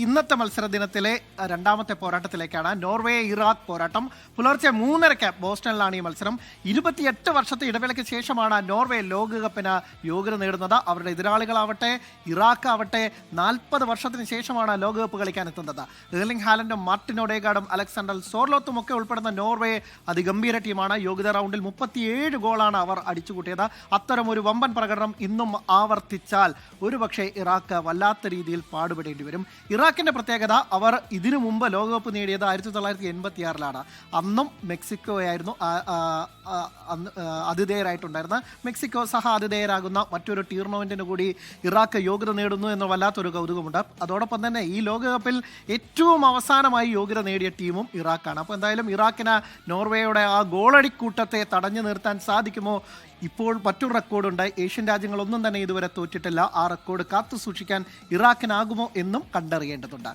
ഇന്നത്തെ മത്സര ദിനത്തിലെ രണ്ടാമത്തെ പോരാട്ടത്തിലേക്കാണ് നോർവേ ഇറാഖ് പോരാട്ടം. പുലർച്ചെ 3:30 ബോസ്റ്റണിലാണ് ഈ മത്സരം. 28 വർഷത്തെ ഇടവേളയ്ക്ക് ശേഷമാണ് നോർവേ ലോകകപ്പിന് യോഗ്യത നേടുന്നത്. അവരുടെ എതിരാളികളാവട്ടെ ഇറാഖ് ആവട്ടെ 40 വർഷത്തിന് ശേഷമാണ് ലോകകപ്പ് കളിക്കാൻ എത്തുന്നത്. ഏർലിംഗ് ഹാലൻഡും മാർട്ടിൻ ഒഡേഗാർഡും അലക്സാണ്ടർ സോർലോത്തും ഒക്കെ ഉൾപ്പെടുന്ന നോർവേ അതിഗംഭീര ടീമാണ്. യോഗ്യതാ റൗണ്ടിൽ 37 ഗോളാണ് അവർ അടിച്ചുകൂട്ടിയത്. അത്തരം ഒരു വമ്പൻ പ്രകടനം ഇന്നും ആവർത്തിച്ചാൽ ഒരുപക്ഷെ ഇറാഖ് വല്ലാത്ത രീതിയിൽ പാടുപെടേണ്ടി വരും. ഇറാഖിന്റെ പ്രത്യേകത, അവർ ഇതിനു മുമ്പ് ലോകകപ്പ് നേടിയത് 1986-ലാണ്. അന്നും മെക്സിക്കോയായിരുന്നു ആതിഥേയരായിട്ടുണ്ടായിരുന്നത്. മെക്സിക്കോ സഹ ആതിഥേയരാകുന്ന മറ്റൊരു ടൂർണമെന്റിന് കൂടി ഇറാഖ് യോഗ്യത നേടുന്നു എന്ന വല്ലാത്തൊരു കൗതുകമുണ്ട്. അതോടൊപ്പം തന്നെ ഈ ലോകകപ്പിൽ ഏറ്റവും അവസാനമായി യോഗ്യത നേടിയ ടീമും ഇറാഖാണ്. അപ്പോൾ എന്തായാലും ഇറാഖിന് നോർവേയുടെ ആ ഗോളടിക്കൂട്ടത്തെ തടഞ്ഞു നിർത്താൻ സാധിക്കുമോ? ഇപ്പോൾ മറ്റൊരു റെക്കോർഡുണ്ട്. ഏഷ്യൻ രാജ്യങ്ങളൊന്നും തന്നെ ഇതുവരെ തോറ്റിട്ടില്ല. ആ റെക്കോർഡ് കാത്തു സൂക്ഷിക്കാൻ ഇറാഖിനാകുമോ എന്നും കണ്ടറിയേണ്ടതുണ്ട്.